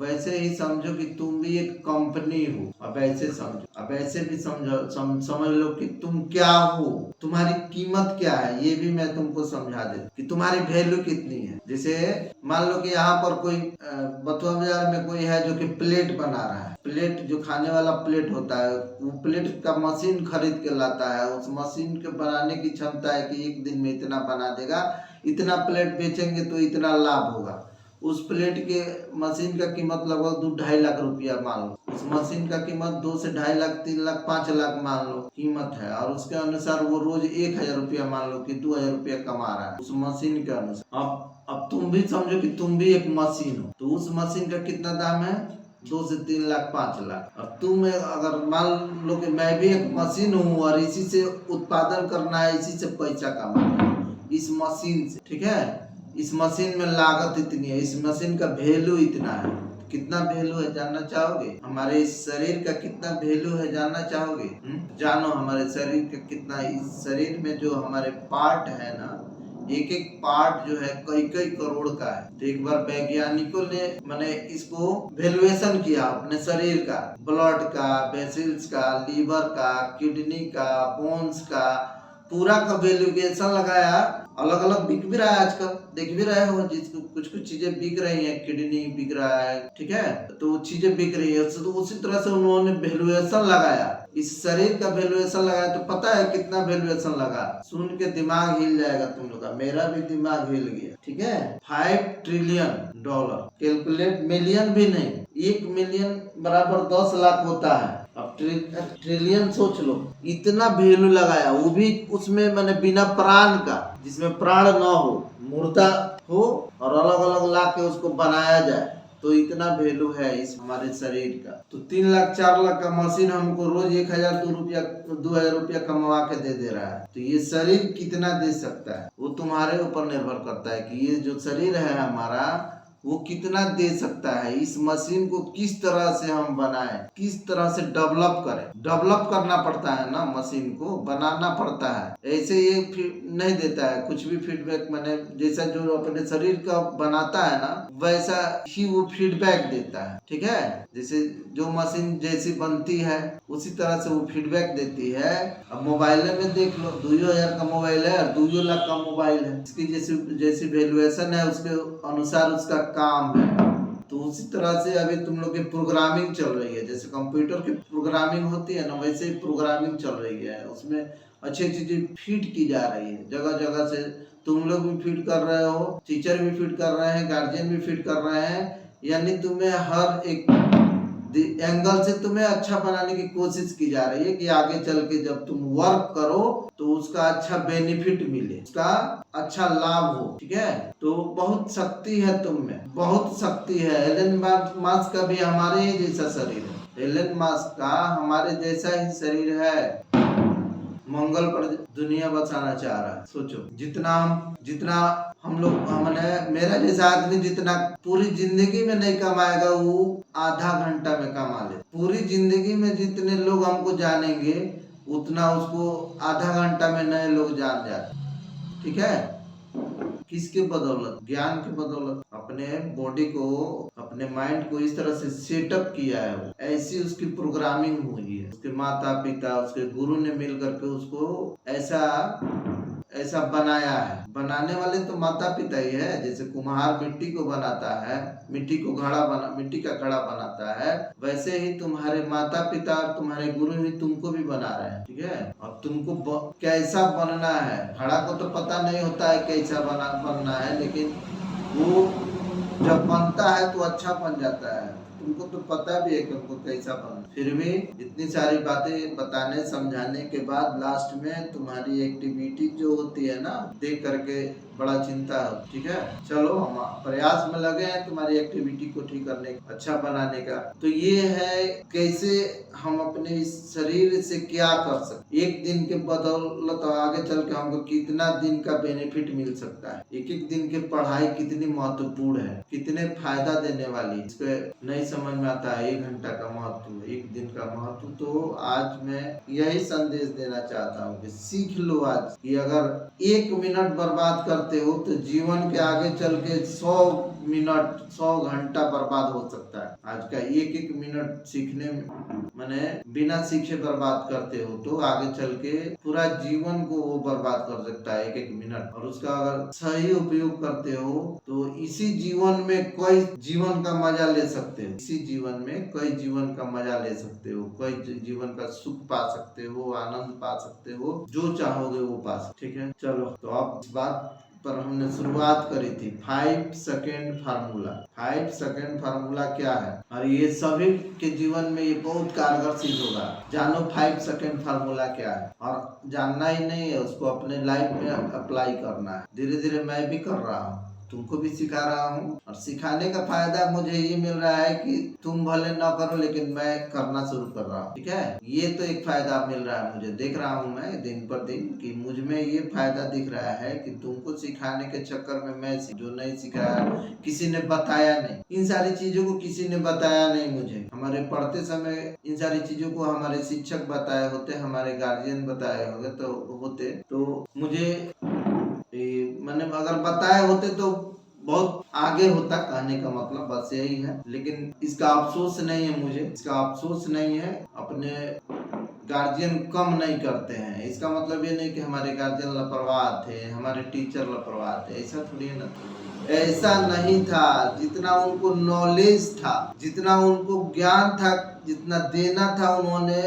वैसे ही समझो कि तुम भी एक कंपनी हो। अब ऐसे समझो, अब ऐसे भी समझ लो कि तुम क्या हो, तुम्हारी कीमत क्या है, ये भी मैं तुमको समझा दे कि तुम्हारी वैल्यू कितनी है। जैसे मान लो कि यहाँ पर कोई बथुआ बाजार में कोई है जो कि प्लेट बना रहा है, प्लेट जो खाने वाला प्लेट होता है, वो प्लेट का मशीन खरीद के लाता है। उस मशीन के बनाने की क्षमता है कि एक दिन में इतना बना देगा, इतना प्लेट बेचेंगे तो इतना लाभ होगा। उस प्लेट के मशीन का कीमत लगभग 2-2.5 लाख रुपया मान लो। उस मशीन का कीमत 2 से 2.5 लाख, 3 लाख, 5 लाख मान लो कीमत है, और उसके अनुसार वो रोज 1,000 रुपया मान लो कि 2,000 रुपया कमा रहा है उस मशीन के अनुसार। अब तुम भी समझो कि तुम भी एक मशीन हो, तो उस मशीन का कितना दाम है? 2 से 3 लाख, 5 लाख। अब तुम अगर मान लो कि मैं भी एक मशीन हूँ और इसी से उत्पादन करना है, इसी से पैसा कमाना है, इस मशीन से, ठीक है। इस मशीन में लागत इतनी है, इस मशीन का वैल्यू इतना है। कितना वैल्यू है जानना चाहोगे? हमारे इस शरीर का कितना वैल्यू है जानना चाहोगे? जानो हमारे शरीर का कितना। इस शरीर में जो हमारे पार्ट है ना, एक एक पार्ट जो है कई कई करोड़ का है। तो एक बार वैज्ञानिकों ने मैंने इसको वैल्यूएशन किया अपने शरीर का, ब्लड का, वेसल्स का, लीवर का, किडनी का, बोन्स का, पूरा का वैल्यूएशन लगाया। अलग अलग बिक भी रहा है आजकल, देख भी रहे हो, जिसको कुछ कुछ चीजें बिक रही हैं, किडनी बिक रहा है, ठीक है, तो चीजें बिक रही है। तो उसी तरह से उन्होंने वैल्यूएशन लगाया, इस शरीर का वैल्यूएशन लगाया। तो पता है कितना वैल्यूएशन लगा? सुन के दिमाग हिल जाएगा तुम लोग का, मेरा भी दिमाग हिल गया, ठीक है। $5 ट्रिलियन। कैलकुलेट, मिलियन भी नहीं, 1 मिलियन बराबर 10 लाख होता है। अब ट्रिलियन सोच लो, इतना वैल्यू लगाया, वो भी उसमें मैंने बिना प्राण का, जिसमें प्राण न हो, मुर्दा हो, और अलग अलग ला के उसको बनाया जाए, तो इतना वैल्यू है इस हमारे शरीर का। तो 3 लाख 4 लाख का मशीन हमको रोज 1,000 2,000 रुपया कमवा के दे रहा है। तो ये शरीर कितना दे सकता है वो तुम्हारे ऊपर निर्भर करता है कि ये जो शरीर है हमारा, वो कितना दे सकता है। इस मशीन को किस तरह से हम बनाएं, किस तरह से डेवलप करें। डेवलप करना पड़ता है ना, मशीन को बनाना पड़ता है। ऐसे ये नहीं देता है कुछ भी फीडबैक। मैंने जैसा जो अपने शरीर का बनाता है ना, वैसा ही वो फीडबैक देता है, ठीक है। जैसे जो मशीन जैसी बनती है उसी तरह से वो फीडबैक देती है। अब मोबाइल में देख लो, 2,000 का मोबाइल है और 2 लाख का मोबाइल है, इसकी जैसी वैल्यूएशन है उसके अनुसार उसका काम है। तो उसी तरह से अभी तुम लोग की प्रोग्रामिंग चल रही है, जैसे कंप्यूटर की प्रोग्रामिंग होती है ना, वैसे ही प्रोग्रामिंग चल रही है। उसमें अच्छी चीजें फीड की जा रही है, जगह जगह से तुम लोग भी फीड कर रहे हो, टीचर भी फीड कर रहे हैं, गार्जियन भी फीड कर रहे हैं। यानी तुम्हें हर एक एंगल से तुम्हें अच्छा बनाने की कोशिश की जा रही है कि आगे चल के जब तुम वर्क करो तो उसका अच्छा बेनिफिट मिले, उसका अच्छा लाभ हो, ठीक है। तो बहुत शक्ति है तुम में, बहुत शक्ति है। एलन मास्क का भी हमारे ही जैसा शरीर है, एलन मास्क का हमारे जैसा ही शरीर है। मंगल पर दुनिया बसाना चाह रहा है। सोचो, जितना हम लोग, हमने, मेरा जैसा आदमी जितना पूरी जिंदगी में नहीं कमाएगा, वो आधा घंटा में कमा ले। पूरी जिंदगी में जितने लोग हमको जानेंगे, उतना उसको आधा घंटा में नए लोग जान जाते, ठीक है। किसके बदौलत? ज्ञान के बदौलत। अपने बॉडी को, अपने माइंड को इस तरह से सेटअप किया है, वो ऐसी उसकी प्रोग्रामिंग हुई है। उसके माता पिता, उसके गुरु ने मिल करके उसको ऐसा बनाया है। बनाने वाले तो माता पिता ही है। जैसे कुम्हार मिट्टी को बनाता है, मिट्टी का घड़ा बनाता है, वैसे ही तुम्हारे माता पिता और तुम्हारे गुरु भी तुमको भी बना रहे हैं, ठीक है। अब तुमको कैसा बनना है, घड़ा को तो पता नहीं होता है कैसा बनना है, लेकिन वो जब बनता है तो अच्छा बन जाता है। तुमको तो पता भी है कि उनको कैसा बनना। फिर भी इतनी सारी बातें बताने समझाने के बाद लास्ट में तुम्हारी एक्टिविटी जो होती है ना, देख करके बड़ा चिंता हो, ठीक है। चलो, हम प्रयास में लगे हैं तुम्हारी एक्टिविटी को ठीक करने, अच्छा बनाने का। तो ये है कैसे हम अपने इस शरीर से क्या कर सकते। एक दिन के बदौलत आगे चल के हमको कितना दिन का बेनिफिट मिल सकता है। एक एक दिन की पढ़ाई कितनी महत्वपूर्ण है, कितने फायदा देने वाली, इसको नहीं समझ में आता है। 1 घंटा का महत्व, एक दिन का महत्व। तो आज मैं यही संदेश देना चाहता हूँ कि सीख लो आज कि अगर 1 मिनट बर्बाद करते हो तो जीवन के आगे चल के 100 मिनट 100 घंटा बर्बाद हो सकता है। आज का एक एक मिनट सीखने में, मैंने बिना सीखे बर्बाद करते हो तो आगे चल के पूरा जीवन को वो बर्बाद कर सकता है एक एक मिनट। और उसका अगर सही उपयोग करते हो तो इसी जीवन में कोई जीवन का मजा ले सकते हो, इसी जीवन में कोई जीवन का मजा ले सकते हो, कोई जीवन का सुख पा सकते हो, आनंद पा सकते हो, जो चाहोगे वो पा सकते। ठीक है, चलो तो अब इस बात पर हमने शुरुआत करी थी 5 सेकेंड फार्मूला। 5 सेकेंड फार्मूला क्या है, और ये सभी के जीवन में ये बहुत कारगर सिद्ध होगा। जानो 5 सेकेंड फार्मूला क्या है, और जानना ही नहीं है, उसको अपने लाइफ में अप्लाई करना है। धीरे धीरे मैं भी कर रहा हूँ, तुमको भी सिखा रहा हूँ, और सिखाने का फायदा मुझे ये मिल रहा है कि तुम भले ना करो लेकिन मैं करना शुरू कर रहा हूँ। ठीक है, ये तो एक फायदा मिल रहा है मुझे, देख रहा हूँ मैं दिन पर दिन कि मुझ में ये फायदा दिख रहा है कि तुमको सिखाने के चक्कर में मैं जो नहीं सिखाया, किसी ने बताया नहीं, इन सारी चीजों को किसी ने बताया नहीं मुझे। हमारे पढ़ते समय इन सारी चीजों को हमारे शिक्षक बताए होते, हमारे गार्जियन बताए होते तो मुझे मैंने अगर बताए होते तो बहुत आगे होता। कहने का मतलब बस यही है, लेकिन इसका अफसोस नहीं है मुझे, इसका अफसोस नहीं है। अपने गार्जियन कम नहीं करते हैं, इसका मतलब ये नहीं कि हमारे गार्जियन लापरवाह थे, हमारे टीचर लापरवाह थे, ऐसा थोड़ी है ना। ऐसा नहीं था, जितना उनको नॉलेज था, जितना उनको ज्ञान था, जितना देना था, उन्होंने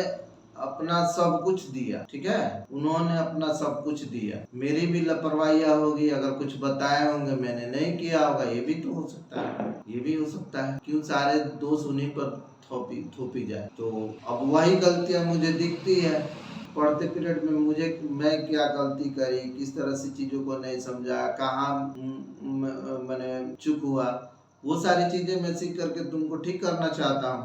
अपना सब कुछ दिया। ठीक है, उन्होंने अपना सब कुछ दिया। मेरी भी लापरवाहियां होगी, अगर कुछ बताए होंगे मैंने नहीं किया होगा, ये भी तो हो सकता है, ये भी हो सकता है। क्यों सारे दोष उन्हीं पर थोपी जाए। तो अब वही गलतियां मुझे दिखती है पढ़ते पीरियड में, मैं क्या गलती करी, किस तरह से चीजों को नहीं समझा, कहाँ मैंने चूक हुआ, वो सारी चीजें मैं सीख करके तुमको ठीक करना चाहता हूँ।